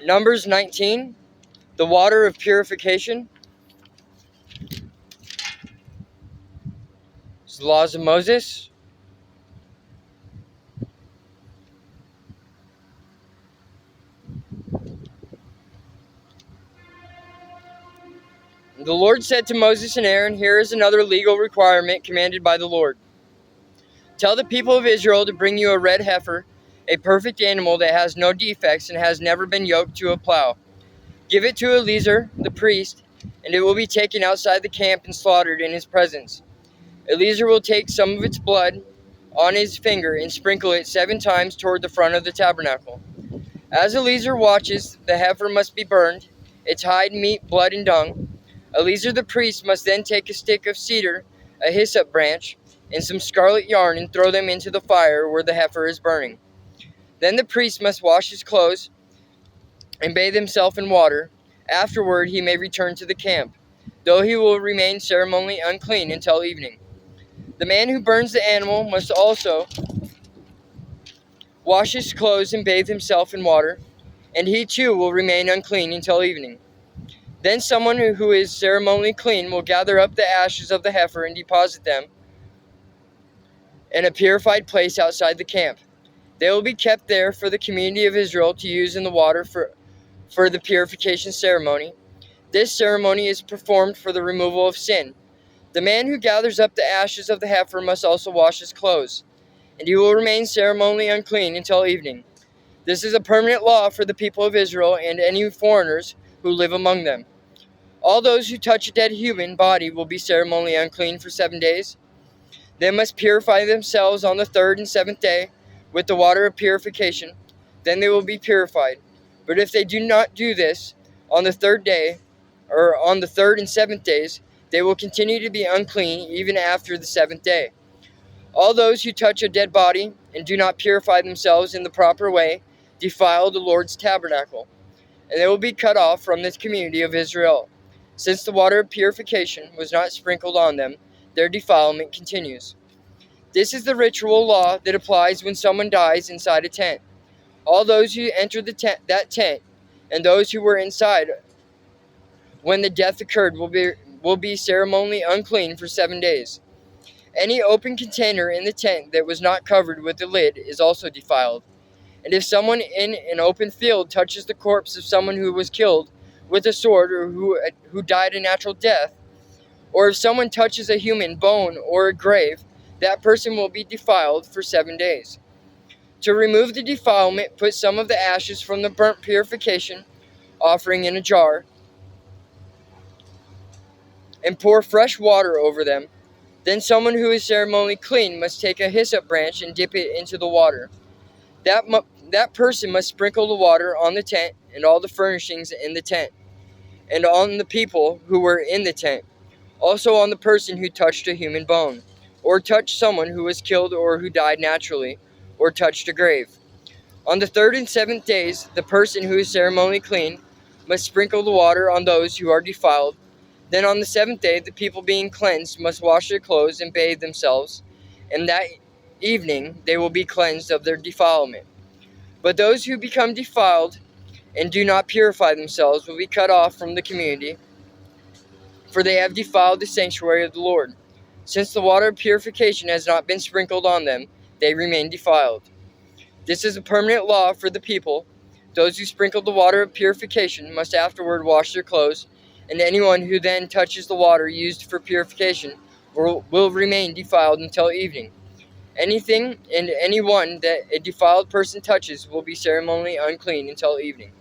Numbers 19, the water of purification. It's the laws of Moses. The Lord said to Moses and Aaron, "Here is another legal requirement commanded by the Lord. Tell the people of Israel to bring you a red heifer, a perfect animal that has no defects and has never been yoked to a plow. Give it to Eleazar, the priest, and it will be taken outside the camp and slaughtered in his presence. Eleazar will take some of its blood on his finger and sprinkle it 7 times toward the front of the tabernacle. As Eleazar watches, the heifer must be burned, its hide, meat, blood, and dung. Eleazar the priest must then take a stick of cedar, a hyssop branch, and some scarlet yarn and throw them into the fire where the heifer is burning. Then the priest must wash his clothes and bathe himself in water. Afterward he may return to the camp, though he will remain ceremonially unclean until evening. The man who burns the animal must also wash his clothes and bathe himself in water, and he too will remain unclean until evening. Then someone who is ceremonially clean will gather up the ashes of the heifer and deposit them in a purified place outside the camp. They will be kept there for the community of Israel to use in the water for the purification ceremony. This ceremony is performed for the removal of sin. The man who gathers up the ashes of the heifer must also wash his clothes, and he will remain ceremonially unclean until evening. This is a permanent law for the people of Israel and any foreigners who live among them. All those who touch a dead human body will be ceremonially unclean for 7 days. They must purify themselves on the 3rd and 7th day with the water of purification. Then they will be purified. But if they do not do this on the 3rd day, or on the 3rd and 7th days, they will continue to be unclean even after the 7th day. All those who touch a dead body and do not purify themselves in the proper way defile the Lord's tabernacle, and they will be cut off from the community of Israel. Since the water of purification was not sprinkled on them, their defilement continues. This is the ritual law that applies when someone dies inside a tent. All those who entered that tent, and those who were inside when the death occurred will be ceremonially unclean for 7 days. Any open container in the tent that was not covered with the lid is also defiled. And if someone in an open field touches the corpse of someone who was killed with a sword or who died a natural death, or if someone touches a human bone or a grave, that person will be defiled for 7 days. To remove the defilement, put some of the ashes from the burnt purification offering in a jar and pour fresh water over them. Then someone who is ceremonially clean must take a hyssop branch and dip it into the water. That person must sprinkle the water on the tent and all the furnishings in the tent, and on the people who were in the tent, also on the person who touched a human bone, or touched someone who was killed or who died naturally, or touched a grave. On the 3rd and 7th days, the person who is ceremonially clean must sprinkle the water on those who are defiled. Then on the 7th day, the people being cleansed must wash their clothes and bathe themselves, and that evening they will be cleansed of their defilement. But those who become defiled and do not purify themselves will be cut off from the community, for they have defiled the sanctuary of the Lord. Since the water of purification has not been sprinkled on them, they remain defiled. This is a permanent law for the people. Those who sprinkle the water of purification must afterward wash their clothes, and anyone who then touches the water used for purification will remain defiled until evening. Anything and anyone that a defiled person touches will be ceremonially unclean until evening.